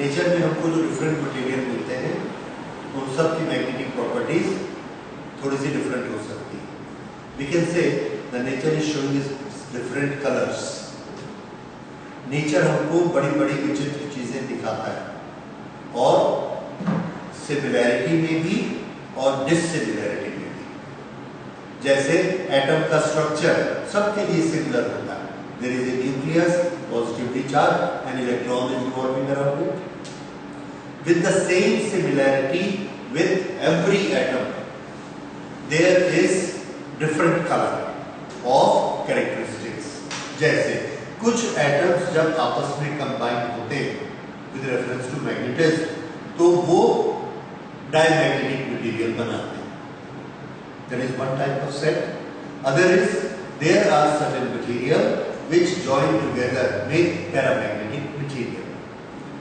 Nature में हमको जो डिफरेंट मटेरियल मिलते हैं उन सब की मैग्नेटिक प्रॉपर्टीज थोड़ी सी डिफरेंट हो सकती है. We can say the nature is showing different colours. नेचर हमको बड़ी बड़ी विचित्र चीजें दिखाता है और सिमिलैरिटी में भी और डिससिमिलैरिटी में भी. जैसे एटम का स्ट्रक्चर सबके लिए सिमिलर होता है. There is a nucleus positively charged and electron is revolving around it. With the same similarity with every atom, there is different color of characteristics. जैसे कुछ atoms जब आपस में combine होते हैं with reference to magnetism, तो वो diamagnetic material बनाते हैं. That is one type of set. Other is there are certain material which join together make paramagnetic material.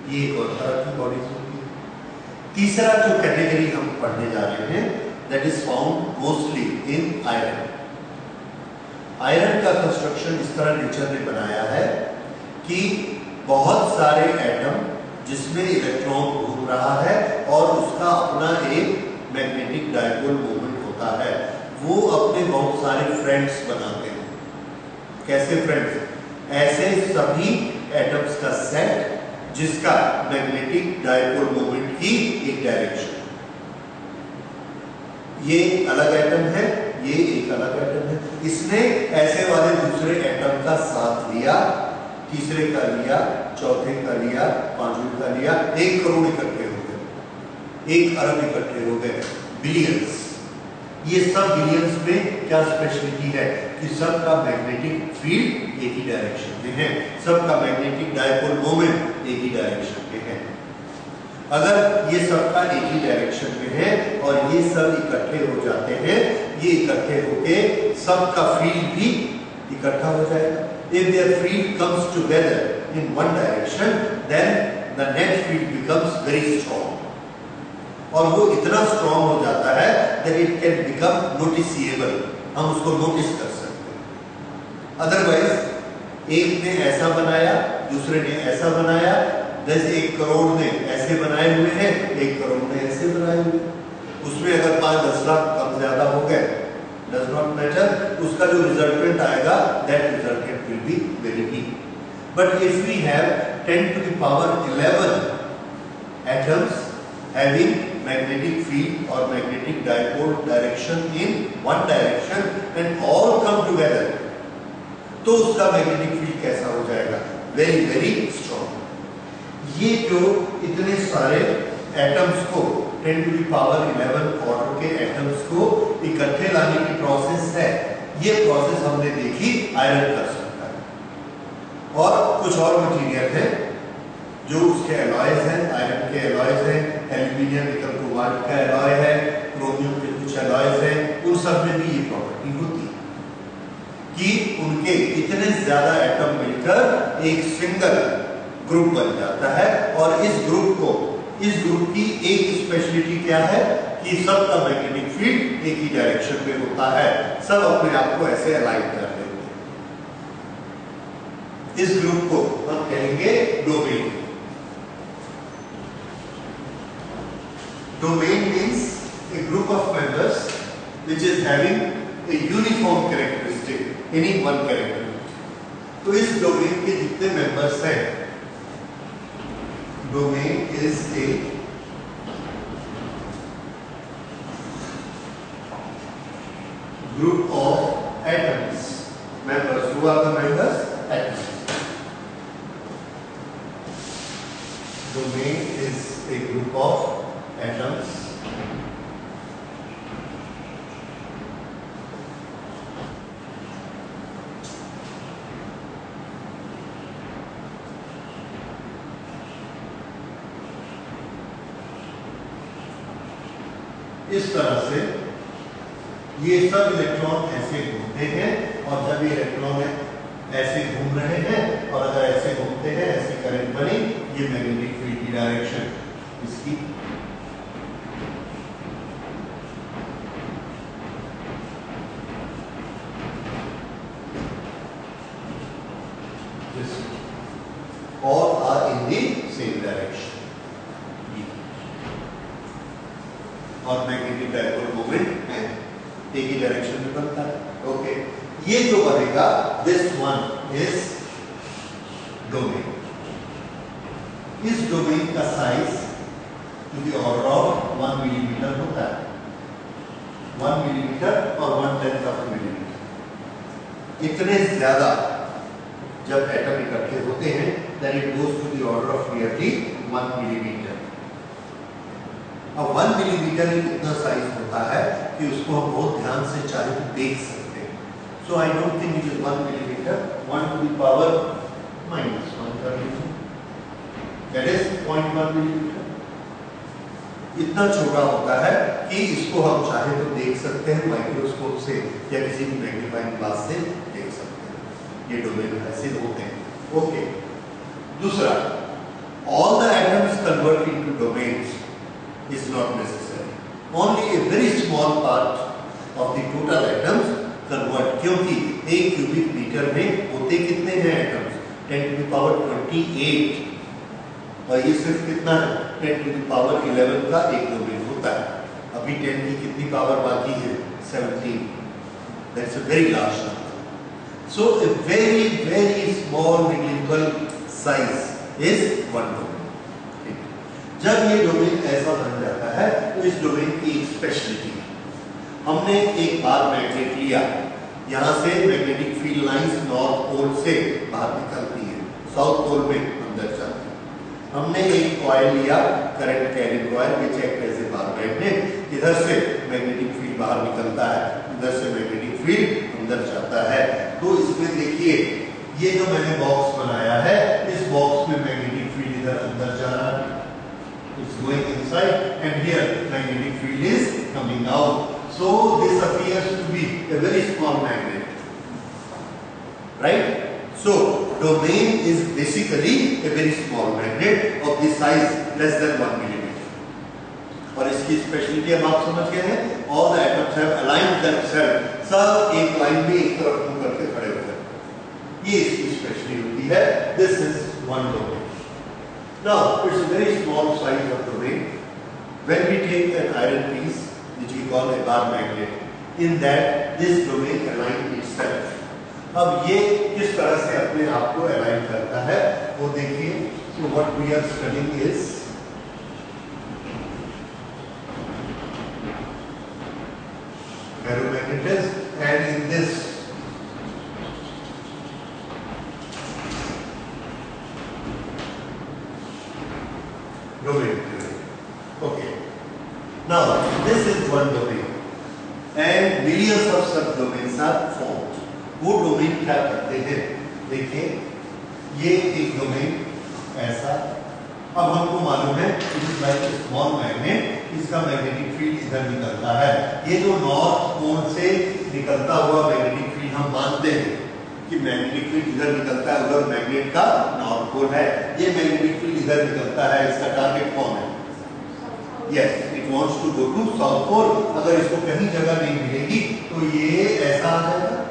ये एक और तरह की बॉडीज होती है. तीसरा जो कैटेगरी हम पढ़ने जा रहे हैं that is found mostly in iron. Iron का कंस्ट्रक्शन इस तरह नेचर ने बनाया है कि बहुत सारे एटम जिसमें इलेक्ट्रॉन घूम रहा है और उसका अपना एक मैग्नेटिक डायपोल मोमेंट होता है, वो अपने बहुत सारे फ्रेंड्स बनाते हैं. कैसे फ्रेंड्स? ऐसे सभी एटम्स का सेट जिसका मैग्नेटिक डायपोल मोमेंट की एक डायरेक्शन. ये अलग एटम है, ये एक अलग एटम है. इसने ऐसे वाले दूसरे एटम का साथ लिया, तीसरे का लिया, चौथे का लिया, पांचवें का लिया. 1 करोड़ इकट्ठे हो गए, 1 अरब इकट्ठे हो गए, बिलियंस. ये सब बिलियंस में क्या स्पेशलिटी है कि सबका मैग्नेटिक फील्ड एक ही डायरेक्शन में है, सबका मैग्नेटिक डायपोल मोमेंट एक ही डायरेक्शन में है. अगर ये सबका एक ही डायरेक्शन में है और ये सब इकट्ठे हो जाते हैं, ये इकट्ठे होके सबका फील्ड भी इकट्ठा हो जाएगा. If their field comes together in one direction, then the net field becomes very strong. और वो इतना स्ट्रॉन्ग हो जाता है that it can become noticeable. हम उसको नोटिस कर सकते हैं. अदरवाइज एक ने ऐसा बनाया, दूसरे ने ऐसा बनाया, जैसे 1 करोड़ ने ऐसे बनाए हुए हैं, 1 करोड़ ने ऐसे बनाए हुए. उसमें अगर 5-10 लाख कम ज्यादा हो गए, does not matter. उसका जो रिजल्टेंट आएगा that resultant will be very big. But if we have 10 to the power 11 atoms having magnetic field or magnetic dipole direction in one direction and all come together, तो उसका magnetic field कैसा हो जाएगा? Very very strong. ये जो इतने सारे atoms को 10 to the power 11 ऑर्डर के एटम्स को इकट्ठे लाने की प्रोसेस है, ये प्रोसेस हमने देखी आयरन कर सकता है. और कुछ और मटेरियल है जो उसके एलॉयज हैं, आयरन के एलॉयज हैं, एल्यूमिनियम निकल कोबाल्ट का एलॉय है, क्रोमियम के कुछ एलॉयज हैं. उन सब में भी ये प्रॉपर्टी होती है कि उनके इतने ज्यादा एटम मिलकर एक सिंगल ग्रुप बन जाता है. और इस ग्रुप की एक स्पेशलिटी क्या है कि सबका मैग्नेटिक फील्ड एक ही डायरेक्शन में होता है, सब अपने आप को ऐसे अलाइन कर देते हैं. इस ग्रुप को हम कहेंगे domain. Domain means a group of members which is having a uniform characteristic, any one characteristic. तो इस डोमेन के जितने मेंबर्स हैं, domain is a group of atoms. Members, who are the members? Atoms. Domain is a group of atoms इस तरह से ये सब इलेक्ट्रॉन ऐसे घूमते हैं. और जब ये इलेक्ट्रॉन ऐसे घूम रहे हैं और अगर ऐसे घूमते हैं, ऐसी करंट बनी, ये मैग्नेटिक फील्ड की डायरेक्शन इसकी all are in the same direction. और मैग्नेटिक डायपोल मोमेंट m, एक ही डायरेक्शन में बनता है। ओके, ये जो बनेगा दिस वन इज डोमेन। इस डोमेन का size to the order of 1 millimetre होता है, 1 मिलीमीटर और 1/10 ऑफ मिलीमीटर। इतने ज्यादा जब एटम इकट्ठे होते हैं then it goes to the order of nearly 1 millimetre. अब 1 मिलीमीटर इतना साइज होता है कि उसको हम बहुत ध्यान से चाहे तो देख सकते हैं। So I don't think it is 1 millimetre, 1 to the power -1 कर लीजिए, दैट इज 0.1 मिलीमीटर। इतना छोटा होता है कि इसको हम चाहे तो देख सकते हैं माइक्रोस्कोप से या किसी भी मैग्नीफाइंग ग्लास से देख सकते हैं। ये डोमेन ऐसे होते हैं। ओके, दूसरा, all the atoms convert into domains is not necessary. Only a very small part of the total atoms convert, क्योंकि एक क्यूबिक मीटर में होते कितने हैं एटम्स? 10 to the power 28, और ये सिर्फ कितना है? 10 to the power 11 का एक डोमेन होता है। अभी 10 की कितनी पावर बाकी है? 17। That's a very large number. So a very very small negligible size is one domain। जब ये डोमेन ऐसा बन जाता है तो इस डोमेन की एक स्पेशलिटी है। हमने एक बार मैग्नेट लिया, यहाँ से magnetic field lines north pole से बाहर निकलती है, साउथ पोल में अंदर जाती है। हमने एक कॉइल लिया, current carrying coil, which act as a bar magnet. इधर से मैग्नेटिक फील्ड बाहर निकलता है, इधर से मैग्नेटिक फील्ड अंदर जाता है। तो इसमें देखिए ये जो मैंने बॉक्स बनाया है, इस बॉक्स में मैग्नेटिक फील्ड इधर अंदर जा रहा है, it's going inside, and here magnetic field is coming out. So this appears to be a very small magnet, right? So domain is basically a very small magnet of the size less than 1 millimeter. और इसकी speciality अब आप समझ गए हैं। All the atoms have aligned themselves, सब एक line में एक तरफ मुंह करके खड़े हुए हैं। ये इसकी स्पेशलिटी होती है। This is one domain. Now it's a very small size of domain. When we take an iron piece, which we call a bar magnet, in that this domain aligns itself. अब ये किस तरह से अपने आप को अलाइन करता है वो देखिए। So what we are studying is ferromagnetism, and in this domain theory. Okay. Now this is one domain, and millions of sub domains are formed. वो डोमेन क्या करते हैं? देखिए ये एक डोमेन ऐसा, अब हमको मालूम है it is like a small magnet, इसका मैग्नेटिक फील्ड इधर निकलता है। ये जो नॉर्थ पोल से निकलता हुआ मैग्नेटिक फील्ड हम मानते हैं कि मैग्नेटिक फील्ड इधर निकलता है, उधर मैग्नेट का नॉर्थ पोल है। ये मैग्नेटिक फील्ड इधर निकलता है, इसका टारगेट कौन है? Yes, it wants to go to south pole. अगर इसको कहीं जगह नहीं मिलेगी तो ये ऐसा आ जाएगा।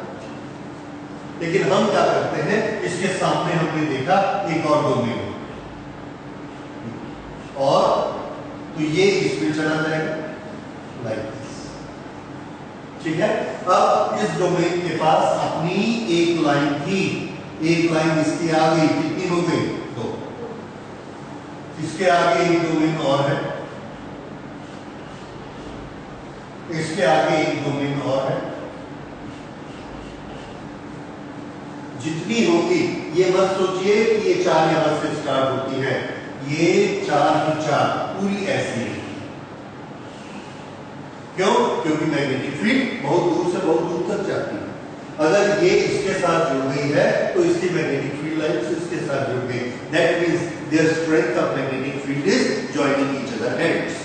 लेकिन हम क्या करते हैं, इसके सामने हमने देखा एक और डोमेन, और तो ये इसमें चला जाएगा लाइक दिस, ठीक है। अब इस डोमेन के पास अपनी एक लाइन थी, एक लाइन इसकी आ गई, कितनी हो गई? 2। इसके आगे एक डोमेन और है, इसके आगे एक डोमेन और है। जितनी होगी, ये मत सोचिए कि ये 4 यहां से स्टार्ट होती है, ये 4 की 4 पूरी ऐसी है। क्यों? क्योंकि मैग्नेटिक फील्ड बहुत दूर से बहुत दूर तक जाती है। अगर ये इसके साथ जुड़ गई है तो इसकी मैग्नेटिक फील्ड लाइन्स इसके साथ जुड़ गई। That means their strength of magnetic field is joining each other ends.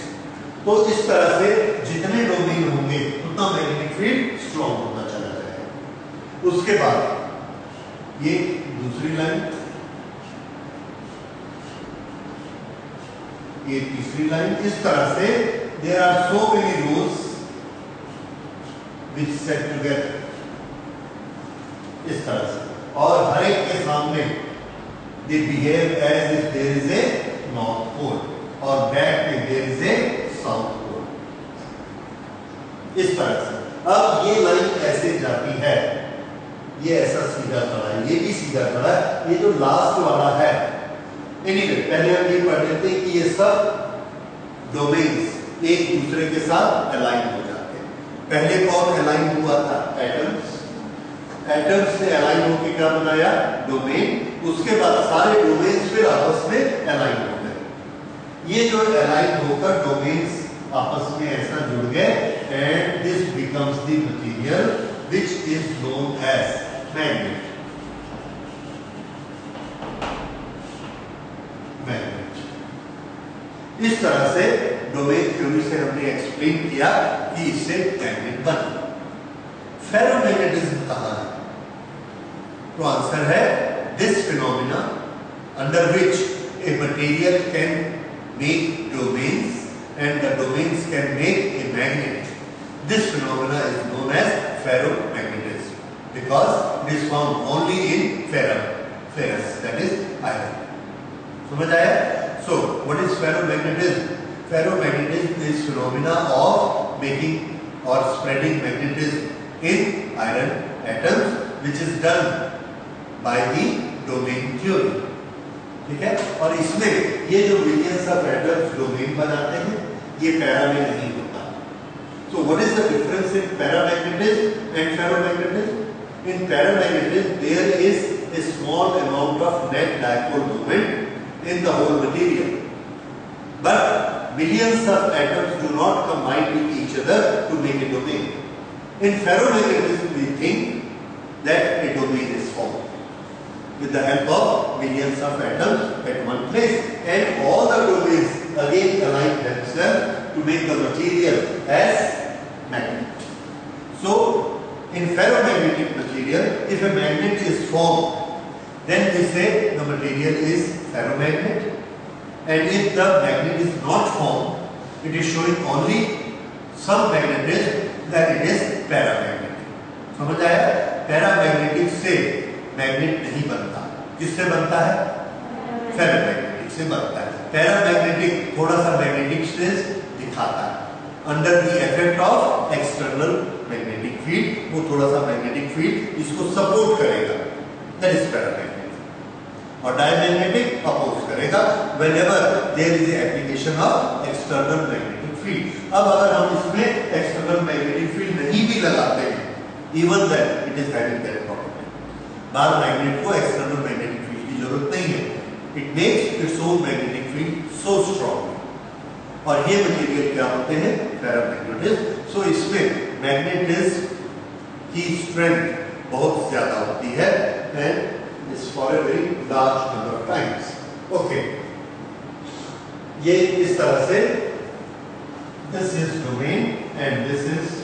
तो इस तरह से जितने डोमेन होंगे उतना मैग्नेटिक फील्ड स्ट्रॉन्ग होता चला जाएगा। उसके बाद ये दूसरी लाइन, ये तीसरी लाइन, इस तरह से there are so many rows which set together, इस तरह से, और हर एक के सामने they behave as if there is a north pole और बैक में there is a south pole. Anyway पहले हम ये पढ़ लेते हैं कि ये सब डोमेन्स एक दूसरे के साथ अलाइन हो जाते हैं। पहले कौन अलाइन हुआ था? एटम्स। एटम्स ने अलाइन होकर क्या बनाया? डोमेन। उसके बाद सारे डोमेन्स फिर आपस में अलाइन हो गए। ये जो अलाइन होकर डोमेन्स आपस में ऐसा जुड़ गए and this becomes the material which is known as magnet. इस तरह से डोमेन थ्योरी से हमने एक्सप्लेन किया कि इससे मैग्नेट बना। फेरोमैग्नेटिज्म कहां है? तो आंसर है this phenomena under which a material can make domains and the domains can make a magnet. This phenomena is known as ferromagnetism because it is found only in ferrous, that is iron. समझ आया? So what is ferromagnetism? Ferromagnetism is phenomena of making or spreading magnetism in iron atoms, which is done by the domain theory. ठीक है? और इसमें ये जो Williams of atoms domain बनाते हैं ये पैरा में नहीं होता। So what is the difference in paramagnetism and ferromagnetism? In paramagnetism there is a small amount of net dipole moment in the whole material, but millions of atoms do not combine with each other to make a domain. In ferromagnetism we think that a domain is formed with the help of millions of atoms at one place, and all the domains again align themselves to make the material as magnet. So in ferromagnetic material, if a magnet is formed, then we say the material is ferromagnet, and if the magnet is not formed, it is showing only some magnetism, then it is paramagnetic. समझ आया? Paramagnetic से magnet नहीं बनता। किससे बनता है? Ferromagnetic से बनता है। पैरामैग्नेटिक थोड़ा सा मैग्नेटिक स्ट्रेस दिखाता है under the effect of external magnetic field. वो थोड़ा सा मैग्नेटिक फील्ड इसको सपोर्ट करेगा, दैट इज पैरामैग्नेटिक। और डायमैग्नेटिक अपोज करेगा whenever there is application of external magnetic field. अब अगर हम इसमें एक्सटर्नल मैग्नेटिक फील्ड नहीं भी लगाते हैं, even that it is having that property. Bar magnet को एक्सटर्नल मैग्नेटिक फील्ड की जरूरत नहीं है। It makes its own magnetic field so strong. और ये मटेरियल क्या होते हैं? पैरामैग्नेटिज्म। सो इसमें मैग्नेटिज्म की स्ट्रेंथ बहुत ज्यादा होती है and is for a very large number of times. Okay, ये इस तरह से this is domain and this is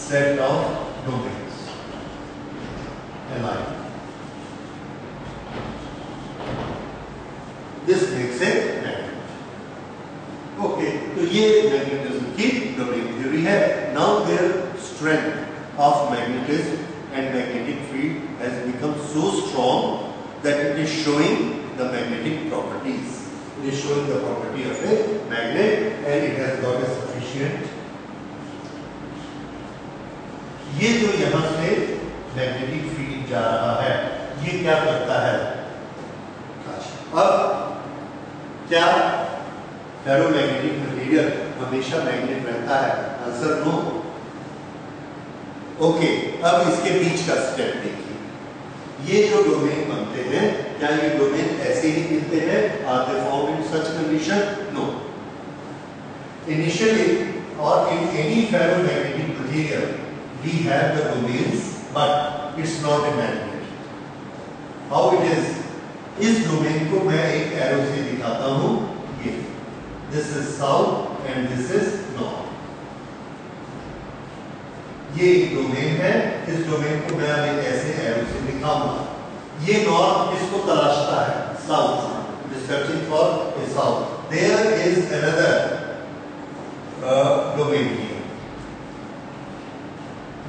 set of domains aligned. This makes a magnet. Okay, तो ये मैग्नेटिज्म की डोमेन थ्योरी है। Now their strength of magnetism and magnetic field has become so strong that it is showing the magnetic properties. It is showing the property of a magnet and it has got a sufficient। ये जो यहां से magnetic field जा रहा है ये क्या करता है? अब क्या फेरोमैग्नेटिक मटेरियल हमेशा मैग्नेट रहता है? Answer no. ओके, अब इसके बीच का स्टेप देखिए। ये जो डोमेन बनते हैं क्या ये डोमेन ऐसे ही मिलते हैं? Are they found in such condition? No. Initially और in any ferromagnetic material we have the domains but it's not a magnet. How it is? इस डोमेन को मैं एक एरो से दिखाता हूं। ये this is south and this is north। ये एक डोमेन है। इस डोमेन को मैं एक ऐसे एरो से दिखाऊंगा। ये नॉर्थ इसको तलाशता है, south, it is searching for a south। There is another domain here।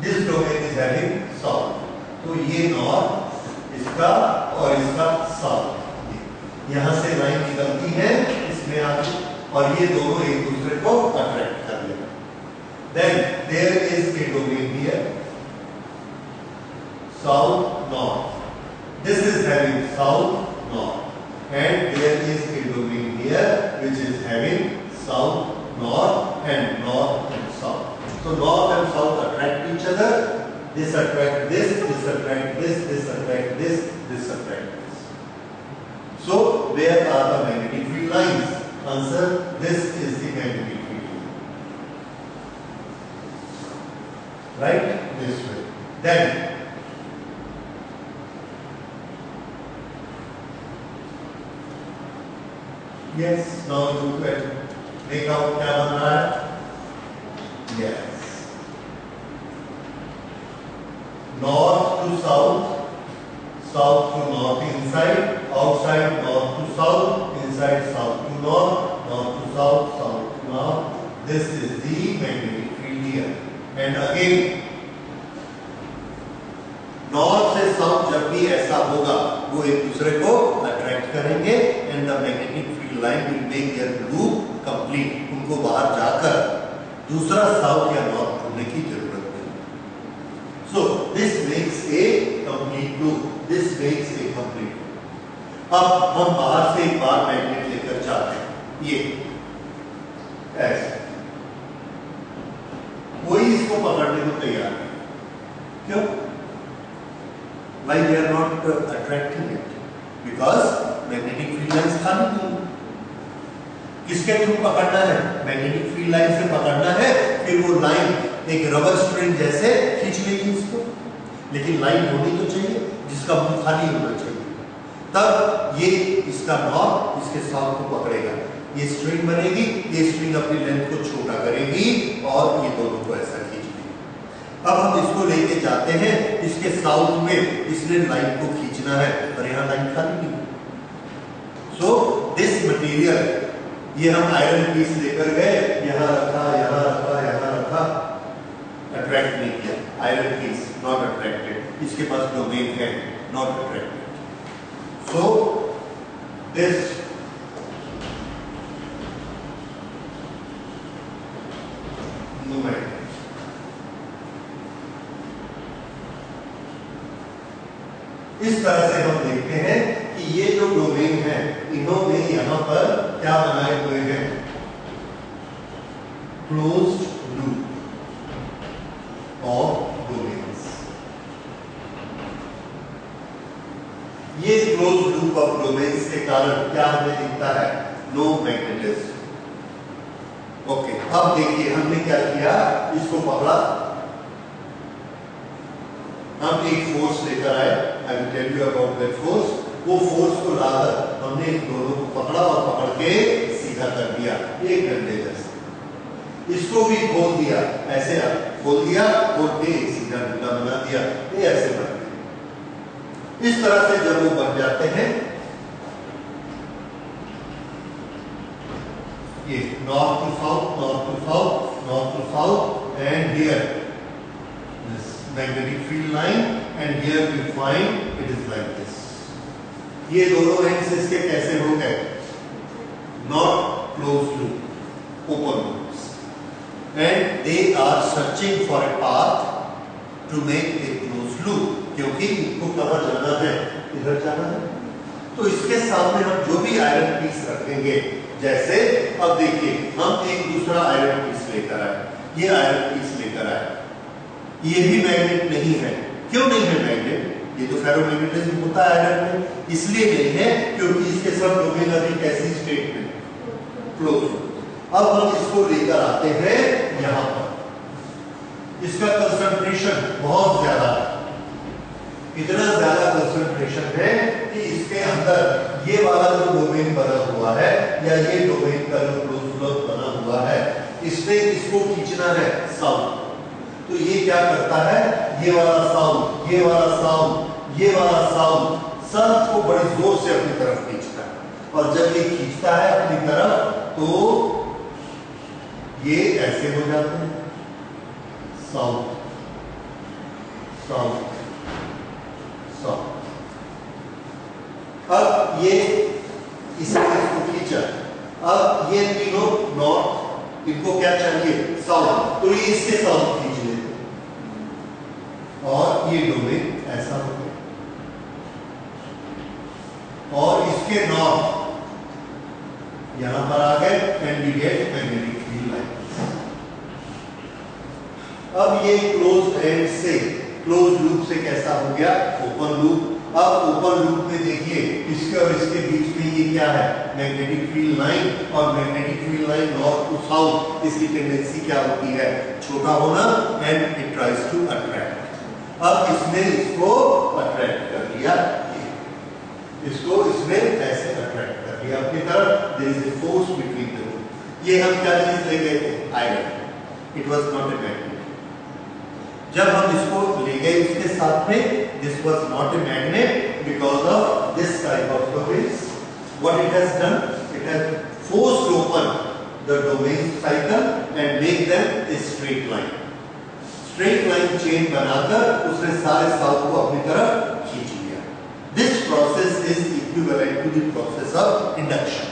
This domain is having south, तो ये नॉर्थ इसका और इसका साउथ। यहाँ से लाइन निकलती है इसमें आगे और ये दोनों एक दूसरे को अट्रैक्ट कर लेगा। Then there is a domain here, south north। having south, north, and there is a domain here which is having south, north, and north and south. So north and south attract each other. This attract this attract this attract this attract this. So where are the magnetic field lines? Answer: this is the magnetic field line. Right? This way. Then yes, now look at make out क्या बन रहा है? Yes. North to south, south to north inside, outside north to south, inside south to north, north to south, south to north. This is the magnetic field here. And again, north से south जब भी ऐसा होगा वो एक दूसरे को attract करेंगे and the magnetic field line will make their loop complete. उनको बाहर जाकर दूसरा साउथ या नॉर्थ ढूंढने की जरूरत नहीं. So this makes a complete loop. This makes a complete loop. अब हम बाहर से एक बार मैग्नेट लेकर जाते हैं. ये ऐसे कोई इसको पकड़ने को तैयार नहीं. क्यों? Why they are not attracting it? Because magnetic field lines खाली नहीं. किसके थ्रू पकड़ना है? मैग्नेटिक फील्ड लाइन से पकड़ना है. फिर वो लाइन एक रबर स्ट्रिंग जैसे खींच लेगी इसको. लेकिन लाइन होनी तो चाहिए जिसका मुंह खाली होना चाहिए. तब ये इसका नॉर्थ इसके साउथ को पकड़ेगा. ये स्ट्रिंग बनेगी. ये स्ट्रिंग अपनी लेंथ को छोटा करेगी और ये दोनों को ऐसा खींच. अब हम इसको लेके जाते हैं. इसके साउथ में इसने लाइन को खींचना है और यहाँ लाइन खाली नहीं. सो दिस मटेरियल, ये हम आयरन पीस लेकर गए, यहाँ रखा, यहाँ रखा, यहाँ रखा, अट्रैक्ट नहीं किया. Iron piece not attracted. इसके पास डोमेन है, not attracted. So this domain इस तरह से हम देखते हैं कि ये जो डोमेन है इन्होंने यहां पर क्या बनाए हुए हैं? Closed loop of domains. ये क्लोज्ड लूप ऑफ डोमेन्स के कारण क्या हमें दिखता है? No magnetism. ओके, अब देखिए हमने क्या किया. इसको पकड़ा, हम एक फोर्स लेकर आए. I will tell you about that force. वो फोर्स को लाकर हमने इन दोनों को पकड़ा और पकड़ के सीधा कर दिया एक डंडे जैसे. इसको भी खोल दिया, ऐसे खोल दिया, खोल के एक सीधा डंडा बना दिया. ये ऐसे बन गए. इस तरह से जब वो बन जाते हैं, ये north to south, north to south, north to south, and here magnetic field line, and here we find it is like this. ये दोनों ends इसके कैसे हो गए? Not closed loop, open loops, and they are searching for a path to make a closed loop. क्योंकि इनको कहाँ जाना है? इधर जाना है. तो इसके सामने हम जो भी आयरन पीस रखेंगे, जैसे अब देखिए हम एक दूसरा आयरन पीस लेकर आए. ये आयरन पीस लेकर आए. ये भी मैग्नेट नहीं है. क्यों नहीं है मैग्नेट? ये तो फेरोमैग्नेटिज्म होता है आयरन में. इसलिए नहीं है क्योंकि इसके सब डोमेन अभी कैसी स्टेट में? क्लोज. अब हम इसको लेकर आते हैं यहां पर. इसका कंसंट्रेशन बहुत ज्यादा है. इतना ज्यादा कंसंट्रेशन है कि इसके अंदर ये वाला जो डोमेन बना हुआ है या ये डोमेन का जो क्लोज लूप बना हुआ है, इसने इसको खींचना है साउथ. तो ये क्या करता है? ये वाला साउथ, ये वाला साउथ, ये वाला साउथ, सब को बड़ी जोर से अपनी तरफ खींचता है. और जब ये खींचता है अपनी तरफ तो ये ऐसे हो जाते हैं. South, south, south. अब ये इसको खींचा. अब ये तीनों नॉर्थ, इनको क्या चाहिए? साउथ. तो ये इसके साउथ खींच लेते और ये डोमेन ऐसा हो गया. और इसके नॉर्थ यहां पर आ गए and we get magnetic field line. अब ये क्लोज एंड से क्लोज लूप से कैसा हो गया, ओपन लूप। अब ओपन लूप में देखिए इसके और इसके बीच में ये क्या है, मैग्नेटिक फील्ड लाइन। और magnetic field line north to south, इसकी टेंडेंसी क्या होती है, छोटा होना, and it tries to attract. अब इसने इसको अट्रैक्ट कर लिया, इसको इसने ऐसे अट्रैक्ट कर लिया अपनी तरफ। There is a force between the two. ये हम क्या चीज ले गए थे, iron, it was not a magnet. जब हम इसको ले गए इसके साथ में, this was not a magnet because of this type of domains. What it has done, it has forced open the domain cycle and make them a straight line. Straight line chain बनाकर उसने सारे south को अपनी तरफ खींच लिया। This process is equivalent to the process of induction.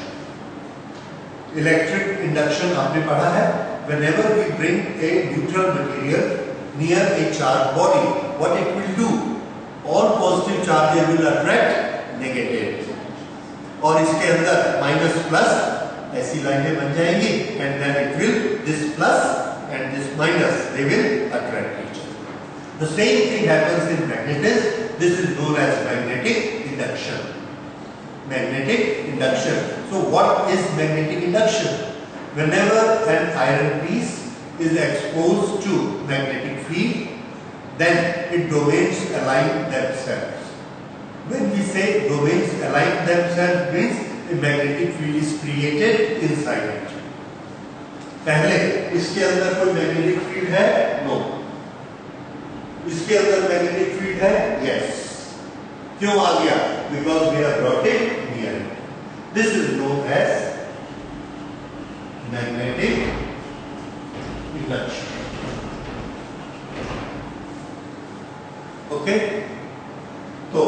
Electric induction आपने पढ़ा है। Whenever we bring a neutral material near a charged body, what it will do? All positive charges will attract negative. और इसके अंदर minus plus ऐसी लाइनें बन जाएंगी and then it will, this plus and this minus, they will attract each other. The same thing happens in magnetism. This is known as magnetic induction. Magnetic induction. So what is magnetic induction? Whenever an iron piece is exposed to magnetic field, then its domains align themselves. When we say domains align themselves, means a magnetic field is created inside it. पहले इसके अंदर कोई magnetic field है? No. इसके अंदर magnetic field है? Yes. क्यों आ गया? Because we have brought it near. This is known as magnetic induction. Okay? तो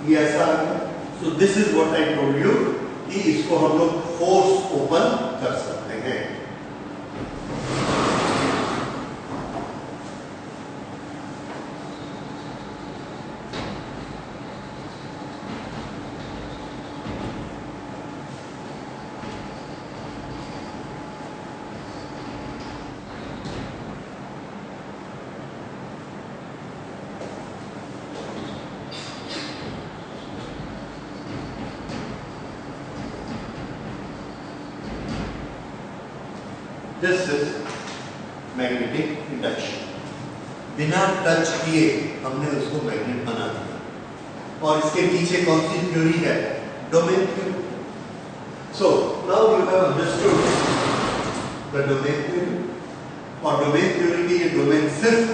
ये ऐसा है। So this is what I told you कि इसको हम लोग फोर्स ओपन कर सकते हैं। This is magnetic induction. बिना टच किए हमने उसको मैग्नेट बना दिया। और इसके पीछे कौन सी थ्योरी है? Domain theory. So now you have understood the domain theory. और डोमेन थ्योरी के ये डोमेन सिर्फ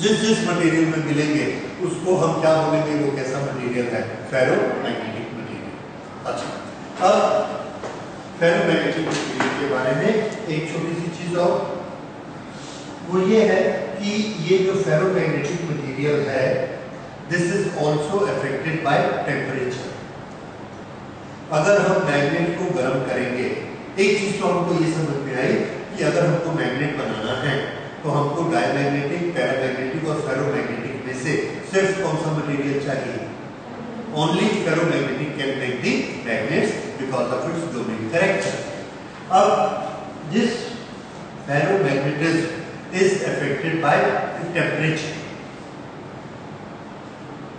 जिस मटेरियल में मिलेंगे उसको हम क्या बोलेंगे, वो कैसा मटेरियल है, फेरोमैग्नेटिक मटेरियल। अच्छा, अब फेरोमैग्नेटिक मटेरियल के बारे में एक छोटी सी चीज और, वो ये है कि ये जो फेरोमैग्नेटिक मटेरियल है, this is also affected by temperature. अगर हम मैग्नेट को गर्म करेंगे, एक चीज तो हमको ये समझ में आई कि अगर हमको मैग्नेट बनाना है तो हमको डायमैग्नेटिक, पैरामैग्नेटिक और फेरोमैग्नेटिक में से सिर्फ कौन सा मटेरियल चाहिए? Only ferromagnetic can make the magnets because of its domain character. अब this ferromagnetism is affected by the temperature.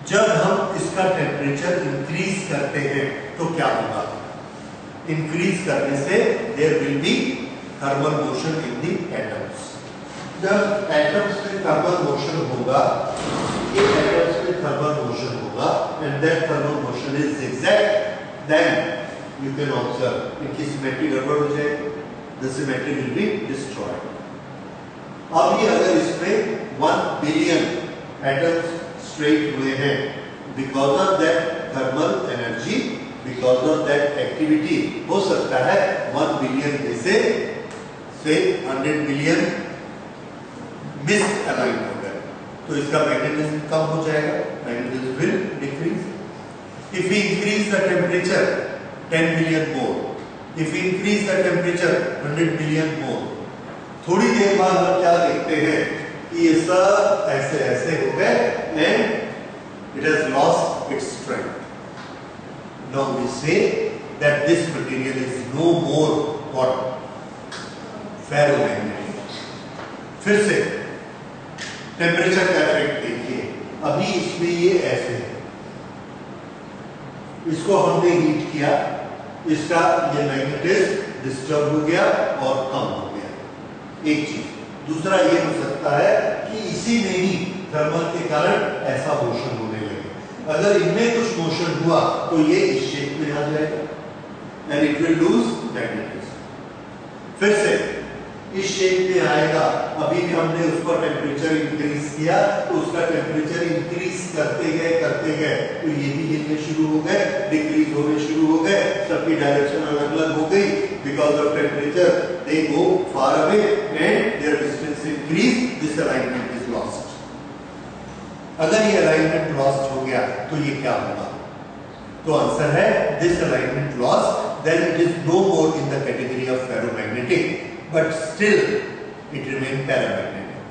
जब हम इसका टेम्परेचर इंक्रीज करते हैं तो क्या होगा? इंक्रीज करने से there will be thermal motion in the atoms. जब एटम्स में थर्मल मोशन होगा, ये एटम्स में थर्मल मोशन होगा, and that thermal motion is zigzag, then you can observe इनकी सिमेट्री गड़बड़ हो जाएगी, the symmetry will be destroyed. अब ये अगर इसमें 1 billion atoms straight हुए हैं, because of that thermal energy, because of that activity, हो सकता है 1 billion में से 100 billion मिस अलाइन हो गए, तो इसका मैग्नेटिज्म कम हो जाएगा, magnetism will decrease. If we increase the temperature 10 billion more, if we increase the temperature 100 billion more, थोड़ी देर बाद हम क्या देखते हैं कि ये सब ऐसे ऐसे हो गए and it has lost lost its strength. Now we say that this material is no more what? Ferromagnetic. फिर से टेम्परेचर का इफेक्ट देखिए, अभी इसमें ये ऐसे है, इसको हमने हीट किया, इसका ये मैग्नेटिज्म डिस्टर्ब हो गया और कम हो गया, एक चीज। दूसरा ये हो सकता है कि इसी में ही थर्मल के कारण ऐसा मोशन होने लगे। अगर इनमें कुछ मोशन हुआ तो ये इस शेप में आ जाएगा and it will lose magnetism. फिर से इस शेप में आएगा, अभी भी हमने उस पर टेम्परेचर इंक्रीज किया तो उसका टेम्परेचर इंक्रीज करते गए तो ये भी हिलने शुरू हो गए, डिक्रीज होने शुरू हो गए, सबकी डायरेक्शन अलग अलग हो गई। Because of temperature they go far away and their distance increase, this alignment is lost. अगर ये अलाइनमेंट लॉस्ट हो गया तो ये क्या होगा? तो आंसर है this alignment lost, then it is no more in the category of ferromagnetic, but still it remain paramagnetic.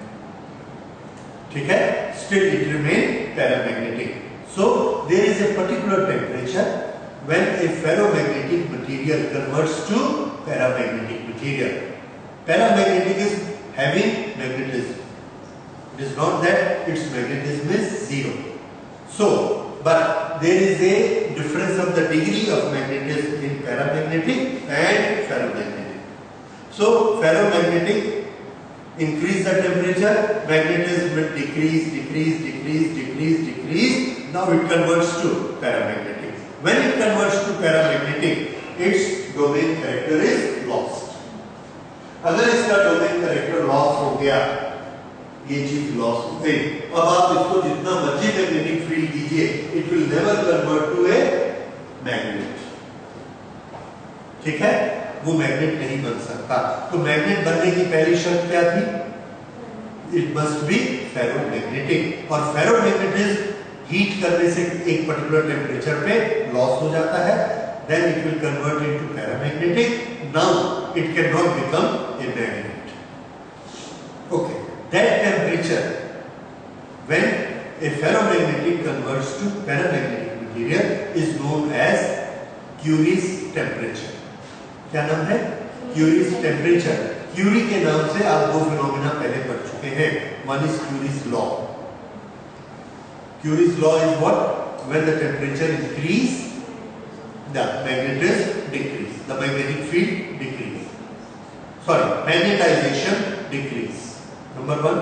ठीक है, still it remain paramagnetic. So there is a particular temperature when a ferromagnetic material converts to paramagnetic material. Paramagnetic is having magnetism. It is not that its magnetism is zero. So, but there is a difference of the degree of magnetism in paramagnetic and ferromagnetic. So ferromagnetic increase the temperature, magnetism will decrease. Now it converts to paramagnetic. When it converts to paramagnetic, its domain character is lost. अगर इसका domain character loss हो गया, ये चीज loss हो गई, अब आप इसको जितना मर्जी मैग्नेटिक फील्ड दीजिए, it will never convert to a magnet. ठीक है, वो मैग्नेट नहीं बन सकता। तो मैग्नेट बनने की पहली शर्त क्या थी? इट मस्ट बी फेरोमैग्नेटिक, और फेरोमैग्नेटिज्म हीट करने से एक पर्टिकुलर टेम्परेचर पे लॉस हो जाता है, then it will convert into paramagnetic, now it can not become a magnet. Okay, that temperature when a ferromagnetic converts to paramagnetic material is known as Curie's temperature. क्या नाम है? Curies temperature. Curie के नाम से आप दो phenomena पहले पढ़ चुके हैं, one is Curie's law. Curie's law is what? When the temperature increase the magnetism decrease, the magnetic field decrease, sorry magnetisation decrease, number one.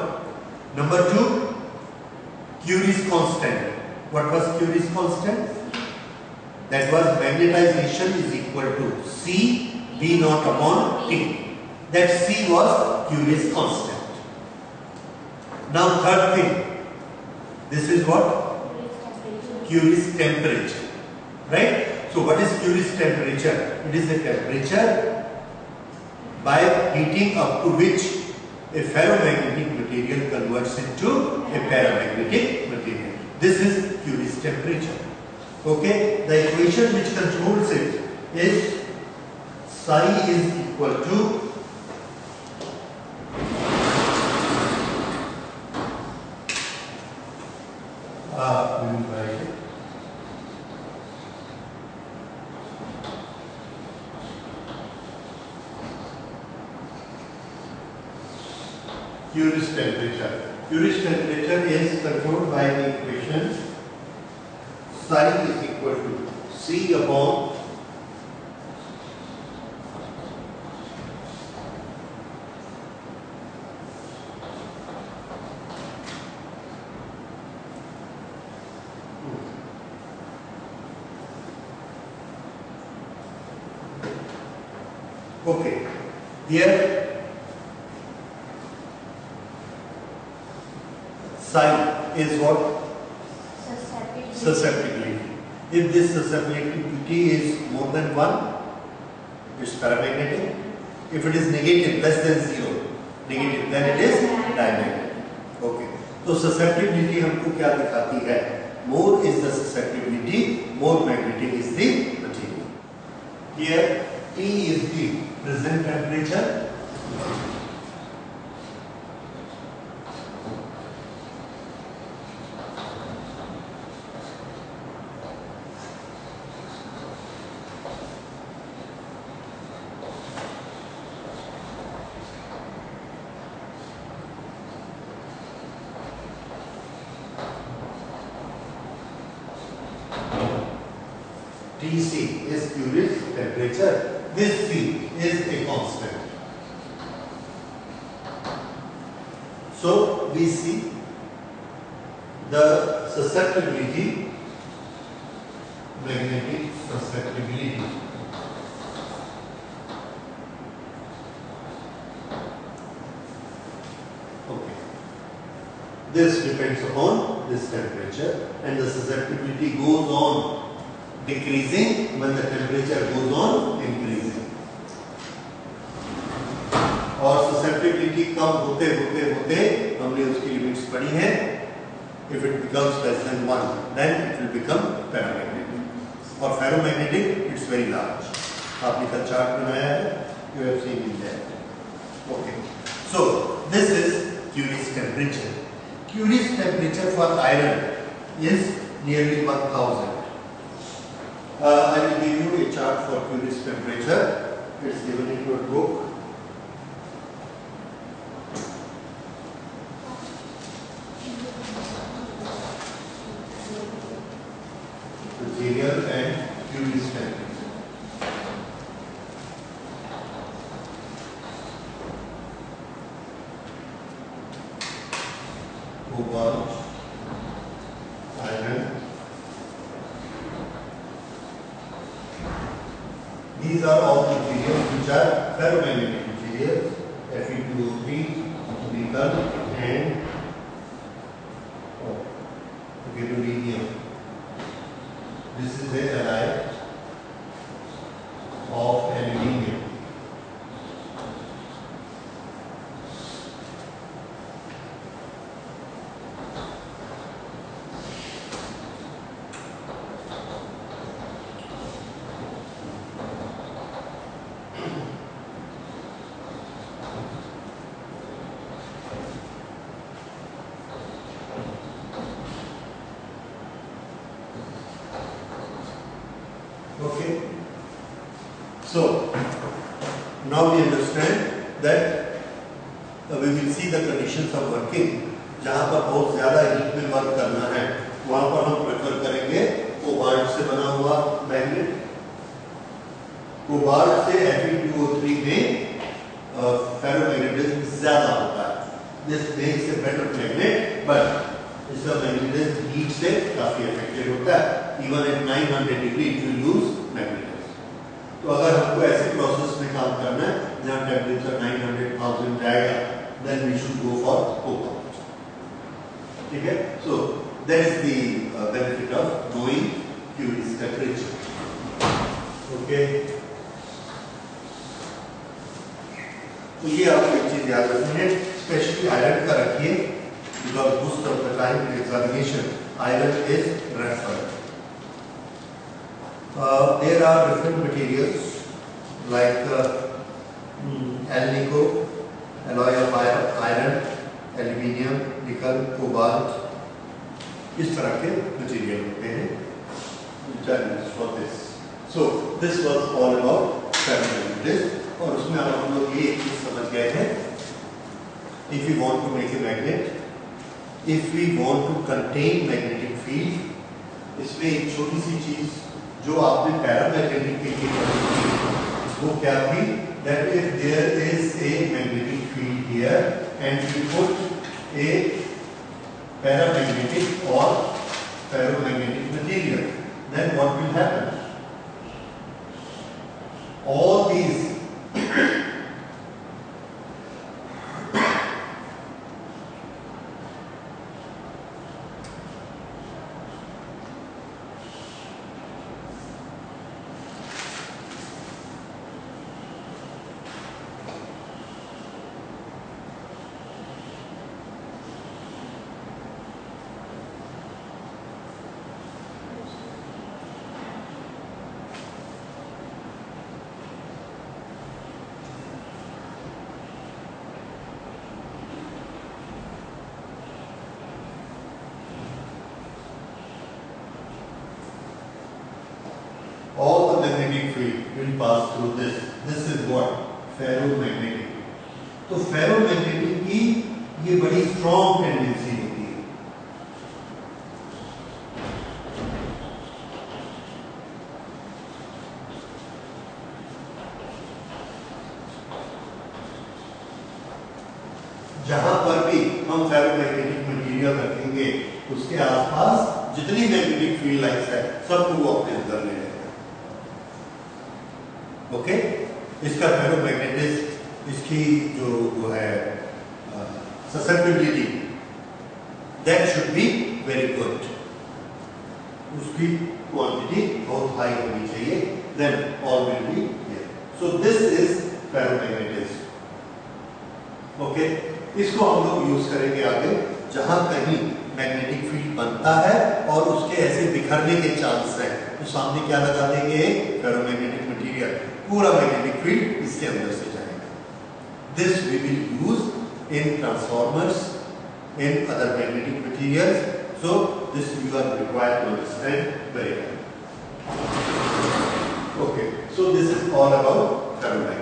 Number two, Curie's constant. What was Curie's constant? That was magnetisation is equal to C B naught upon T. That C was Curie's constant. Now third thing, this is what? Curie's temperature, right? So what is Curie's temperature? It is the temperature by heating up to which a ferromagnetic material converts into a paramagnetic material. This is Curie's temperature. Okay, the equation which controls it is psi is equal to Curie's temperature. Curie's temperature is controlled by the equation psi is equal to C upon okay, here psi is what? Susceptibility. If this susceptibility is more than 1, it's paramagnetic. If it is negative, less than 0, negative, then it is diamagnetic. Okay. तो susceptibility हमको क्या दिखाती है? More is the susceptibility, more magnetic is the material. Here T is the present temperature. Tc is Curie's temperature. This C is a constant. So we see the susceptibility, magnetic susceptibility. Okay. This depends upon this temperature, and the susceptibility goes on decreasing when the temperature goes on increasing. और susceptibility कम होते होते होते हमने उसकी limits पढ़ी है. If it becomes less than 1, then it will become paramagnetic. और ferromagnetic, it's very large. आपने कल चार्ट बनाया है, you have seen in there. Okay. So this is Curie's temperature. Curie's temperature for iron is nearly 1000. I will give you a chart for Curie's temperature. It's given in your book. Material and Curie's temperature. Cobalt, iron. These are all materials which are ferromagnetic materials. Fe2O3, nickel, and gadolinium. This is a alloy of aluminium. Okay. So now we understand that we will see the conditions of working. जहाँ पर बहुत ज़्यादा heat में work करना है, वहाँ पर हम प्रेफर करेंगे कोबाल्ट से बना हुआ मैग्नेट. कोबाल्ट से Fe2O3 में फेरोमैग्नेटिज्म ज़्यादा होता है. This makes a better magnet, but इसका मैग्नेटिज्म हीट से काफी अफेक्टेड होता है. Even at 900 degree it will lose magnetism. तो अगर हमको ऐसे प्रोसेस में काम करना है जहाँ टेम्परेचर 900,000 जाएगा, then we should go for cobalt. ठीक है. So that is the benefit of knowing Curie's temperature. Okay. तो ये आपको एक चीज याद रखनी है, स्पेशली आयरन का रखिए, because most of the time in examination iron is referred. There are different materials like alnico, alloy of iron, aluminium, nickel, cobalt. इस तरह के मटेरियल होते हैं which are used for this. So this was all about ferromagnetism. और उसमें अब हम लोग ये एक चीज समझ गए हैं. If we want to make a magnet, if we want to contain magnetic field, इसमें एक छोटी सी चीज जो आपने पैरामैग्नेटिक के लिए पढ़ी थी वो क्या थी? That if there is a magnetic field here and we put a paramagnetic or ferromagnetic material, then what will happen? All these all the magnetic field will pass through this. This is what? Ferromagnetic. तो ferromagnetic की ये बड़ी strong tendency होती है. जहां पर भी हम फेरोमैग्नेटिक मटेरियल रखेंगे उसके आसपास जितनी मैग्नेटिक फील्ड लाइंस है सबको वो अपने अंदर ले लेगा। ओके, इसका फेरोमैग्नेटिज्म, इसकी जो वो है susceptibility, that should be very good, उसकी क्वांटिटी बहुत हाई होनी चाहिए, then all will be here. So this is ferromagnetism. Okay, इसको हम लोग यूज करेंगे आगे जहां कहीं मैग्नेटिक फील्ड बनता है और उसके ऐसे बिखरने के चांस है तो सामने क्या लगा देंगे, फेरोमैग्नेटिक मटेरियल, पूरा मैग्नेटिक फील्ड इसके अंदर से जाएगा। This we will use in transformers, in other magnetic materials. So this you are required to understand very well. Okay, so this is all about ferromagnetism.